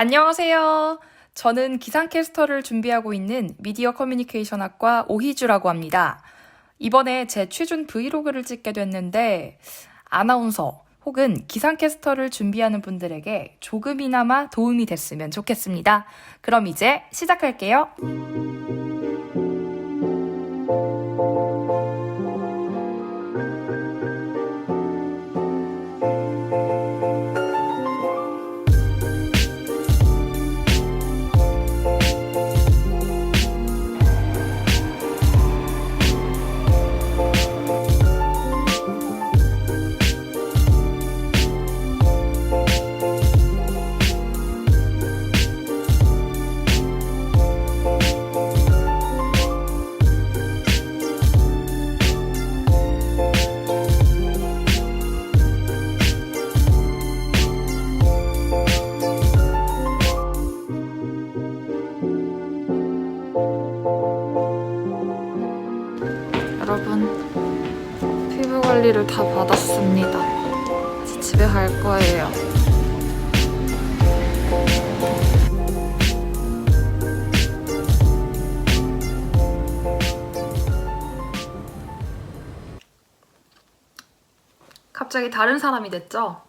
안녕하세요. 저는 기상캐스터를 준비하고 있는 미디어 커뮤니케이션학과 오희주라고 합니다. 이번에 제 취준 브이로그를 찍게 됐는데 아나운서 혹은 기상캐스터를 준비하는 분들에게 조금이나마 도움이 됐으면 좋겠습니다. 그럼 이제 시작할게요. 여러분, 피부 관리를 다 받았습니다. 이제 집에 갈 거예요. 갑자기 다른 사람이 됐죠?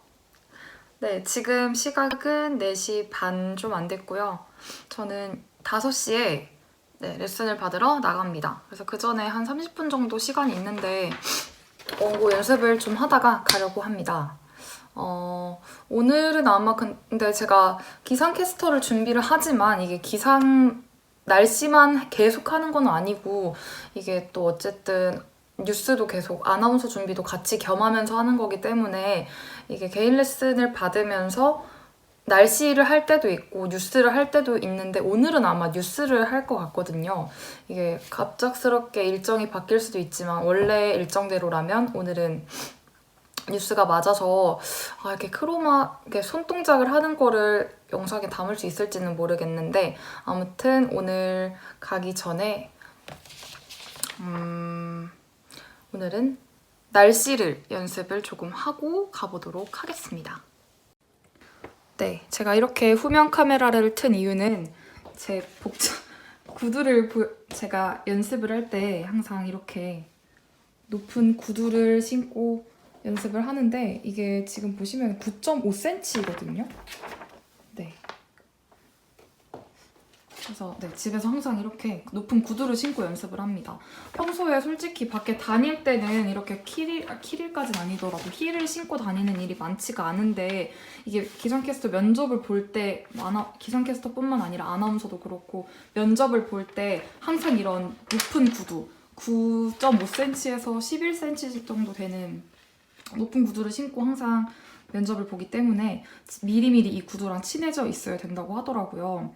네, 지금 시각은 4시 반 좀 안 됐고요. 저는 5시에 레슨을 받으러 나갑니다. 그래서 그 전에 한 30분 정도 시간이 있는데 원고 연습을 좀 하다가 가려고 합니다. 오늘은 아마 근데 제가 기상캐스터를 준비를 하지만 이게 날씨만 계속 하는 건 아니고 이게 또 어쨌든 뉴스도 계속 아나운서 준비도 같이 겸하면서 하는 거기 때문에 이게 개인 레슨을 받으면서 날씨를 할 때도 있고 뉴스를 할 때도 있는데 오늘은 아마 뉴스를 할 것 같거든요. 이게 갑작스럽게 일정이 바뀔 수도 있지만 원래 일정대로라면 오늘은 뉴스가 맞아서 이렇게 이렇게 손동작을 하는 거를 영상에 담을 수 있을지는 모르겠는데 아무튼 오늘 가기 전에 오늘은 날씨를 연습을 조금 하고 가보도록 하겠습니다. 네, 제가 이렇게 후면 카메라를 튼 이유는 제 구두를 제가 연습을 할 때 항상 이렇게 높은 구두를 신고 연습을 하는데 이게 지금 보시면 9.5cm거든요. 네. 그래서 집에서 항상 이렇게 높은 구두를 신고 연습을 합니다. 평소에 솔직히 밖에 다닐 때는 이렇게 키릴까지는 아니더라도 힐을 신고 다니는 일이 많지가 않은데 이게 기상캐스터 면접을 볼 때 기상캐스터뿐만 아니라 아나운서도 그렇고 면접을 볼 때 항상 이런 높은 구두 9.5cm에서 11cm 정도 되는 높은 구두를 신고 항상 면접을 보기 때문에 미리미리 이 구두랑 친해져 있어야 된다고 하더라고요.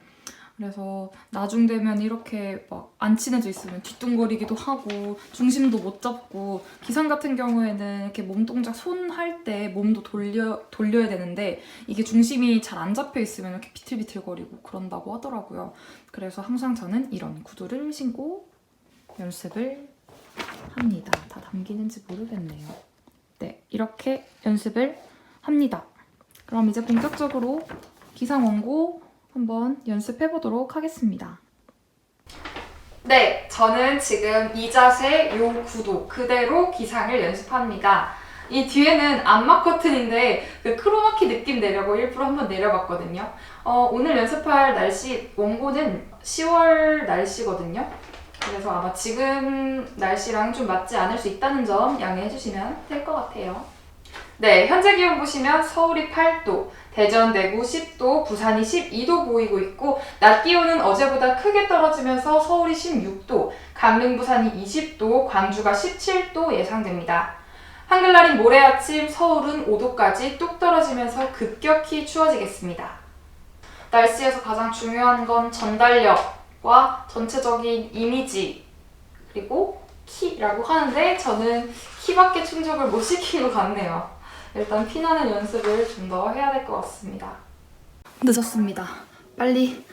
그래서 나중 되면 이렇게 막 안 친해져 있으면 뒤뚱거리기도 하고 중심도 못 잡고 기상 같은 경우에는 이렇게 몸 동작 손 할 때 몸도 돌려야 되는데 이게 중심이 잘 안 잡혀 있으면 이렇게 비틀비틀거리고 그런다고 하더라고요. 그래서 항상 저는 이런 구두를 신고 연습을 합니다. 다 담기는지 모르겠네요. 네, 이렇게 연습을 합니다. 그럼 이제 본격적으로 기상 원고 한번 연습해보도록 하겠습니다. 네, 저는 지금 이 자세, 요 구도 그대로 기상을 연습합니다. 이 뒤에는 암막 커튼인데 그 크로마키 느낌 내려고 일부러 한번 내려봤거든요. 오늘 연습할 날씨 원고는 10월 날씨거든요. 그래서 아마 지금 날씨랑 좀 맞지 않을 수 있다는 점 양해해 주시면 될 것 같아요. 네, 현재 기온 보시면 서울이 8도, 대전, 대구 10도, 부산이 12도 보이고 있고 낮 기온은 어제보다 크게 떨어지면서 서울이 16도, 강릉, 부산이 20도, 광주가 17도 예상됩니다. 한글날인 모레 아침 서울은 5도까지 뚝 떨어지면서 급격히 추워지겠습니다. 날씨에서 가장 중요한 건 전달력과 전체적인 이미지 그리고 키라고 하는데 저는 키밖에 충족을 못 시킨 것 같네요. 일단 피나는 연습을 좀 더 해야 될 것 같습니다. 늦었습니다. 빨리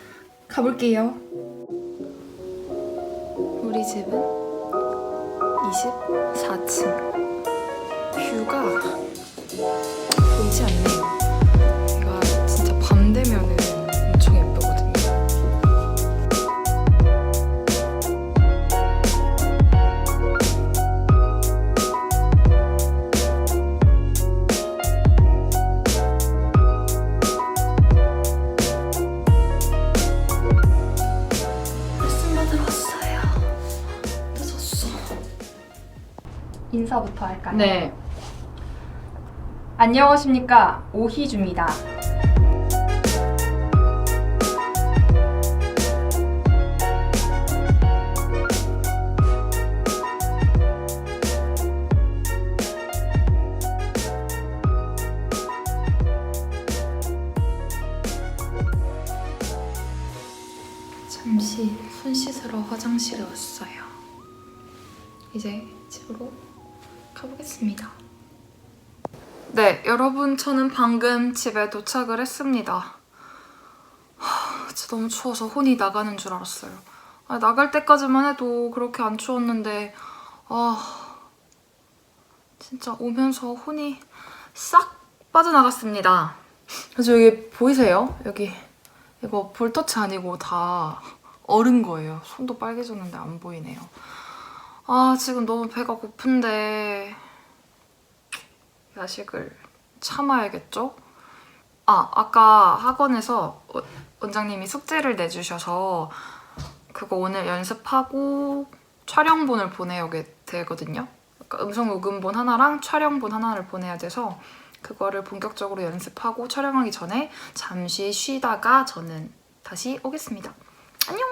가볼게요. 우리 집은 24층. 뷰가 보이지 않네요. 제가 진짜 밤 되면은 인사부터 할까요? 네. 안녕하십니까, 오희주입니다. 잠시 손 씻으러 화장실에 왔어요. 이제 집으로 가보겠습니다. 네, 여러분, 저는 방금 집에 도착을 했습니다. 진짜 너무 추워서 혼이 나가는 줄 알았어요. 나갈 때까지만 해도 그렇게 안 추웠는데 진짜 오면서 혼이 싹 빠져나갔습니다. 그래서 여기 보이세요? 여기 이거 볼터치 아니고 다 얼은 거예요. 손도 빨개졌는데 안 보이네요. 지금 너무 배가 고픈데 야식을 참아야겠죠? 아까 학원에서 원장님이 숙제를 내주셔서 그거 오늘 연습하고 촬영본을 보내오게 되거든요. 그러니까 음성 녹음본 하나랑 촬영본 하나를 보내야 돼서 그거를 본격적으로 연습하고 촬영하기 전에 잠시 쉬다가 저는 다시 오겠습니다. 안녕!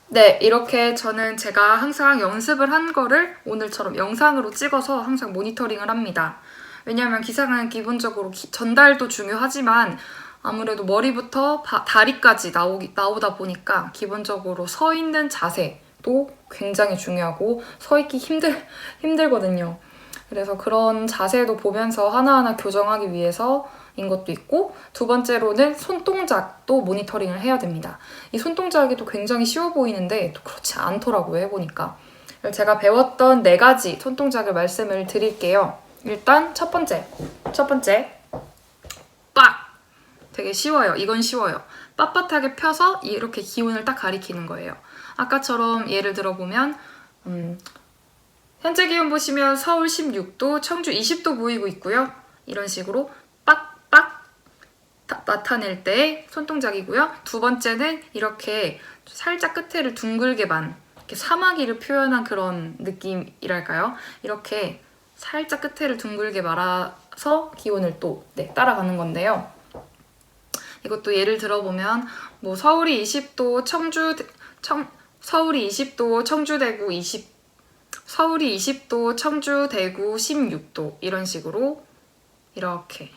네, 이렇게 저는 제가 항상 연습을 한 거를 오늘처럼 영상으로 찍어서 항상 모니터링을 합니다. 왜냐면 기상은 기본적으로 전달도 중요하지만 아무래도 머리부터 다리까지 나오다 보니까 기본적으로 서 있는 자세도 굉장히 중요하고 서 있기 힘들거든요. 그래서 그런 자세도 보면서 하나하나 교정하기 위해서인 것도 있고, 두 번째로는 손동작도 모니터링을 해야 됩니다. 이 손동작이 또 굉장히 쉬워 보이는데 또 그렇지 않더라고요, 해보니까. 제가 배웠던 4가지 손동작을 말씀을 드릴게요. 일단 첫 번째 빡! 되게 쉬워요. 이건 쉬워요. 빳빳하게 펴서 이렇게 기운을 딱 가리키는 거예요. 아까처럼 예를 들어보면 현재 기온 보시면 서울 16도, 청주 20도 보이고 있고요. 이런 식으로 빡빡 나타낼 때의 손동작이고요. 두 번째는 이렇게 살짝 끝에를 둥글게만 이렇게 사마귀를 표현한 그런 느낌이랄까요? 이렇게 살짝 끝에를 둥글게 말아서 기온을 또 따라가는 건데요. 이것도 예를 들어보면 뭐 서울이 20도, 서울이 20도, 청주 대구 서울이 20도, 청주, 대구 16도 이런 식으로 이렇게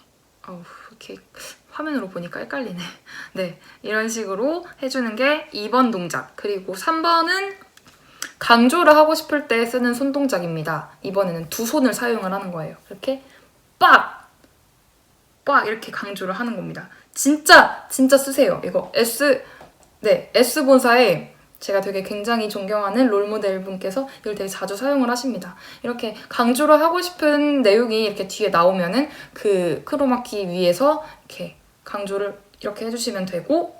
이렇게 화면으로 보니까 헷갈리네. 네, 이런 식으로 해주는 게 2번 동작. 그리고 3번은 강조를 하고 싶을 때 쓰는 손동작입니다. 이번에는 두 손을 사용을 하는 거예요. 이렇게 빡! 이렇게 강조를 하는 겁니다. 진짜 쓰세요. 이거 S본사에 제가 되게 굉장히 존경하는 롤모델 분께서 이걸 되게 자주 사용을 하십니다. 이렇게 강조를 하고 싶은 내용이 이렇게 뒤에 나오면은 그 크로마키 위에서 이렇게 강조를 이렇게 해주시면 되고,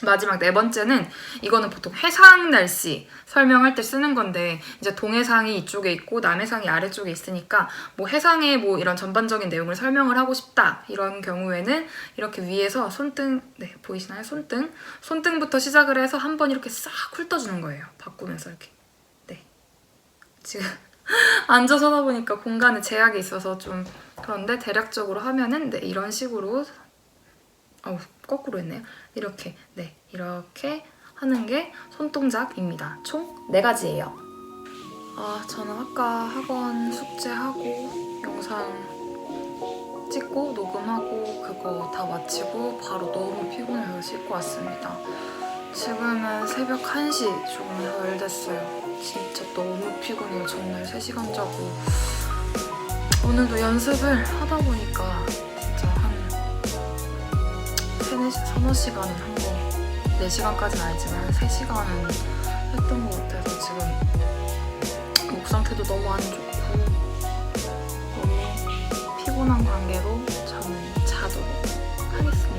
마지막 4번째는 이거는 보통 해상 날씨 설명할 때 쓰는 건데, 이제 동해상이 이쪽에 있고 남해상이 아래쪽에 있으니까 뭐 해상의 뭐 이런 전반적인 내용을 설명을 하고 싶다 이런 경우에는 이렇게 위에서 손등, 보이시나요? 손등부터 시작을 해서 한번 이렇게 싹 훑어주는 거예요. 바꾸면서 이렇게. 지금 앉아서 하다 보니까 공간에 제약이 있어서 좀 그런데 대략적으로 하면은 이런 식으로 거꾸로 했네요. 이렇게 하는 게 손동작입니다. 총 4가지예요. 저는 아까 학원 숙제하고 영상 찍고 녹음하고 그거 다 마치고 바로 너무 피곤해서 씻고 왔습니다. 지금은 새벽 1시 조금 덜 됐어요. 진짜 너무 피곤해요. 전날 3시간 자고 오늘도 연습을 하다 보니까 진짜 한 3-4시간은 한 거, 4시간까지는 아니지만 한 3시간은 했던 것 같아서 지금 목 상태도 너무 안 좋고 너무 피곤한 관계로 저는 자도록 하겠습니다.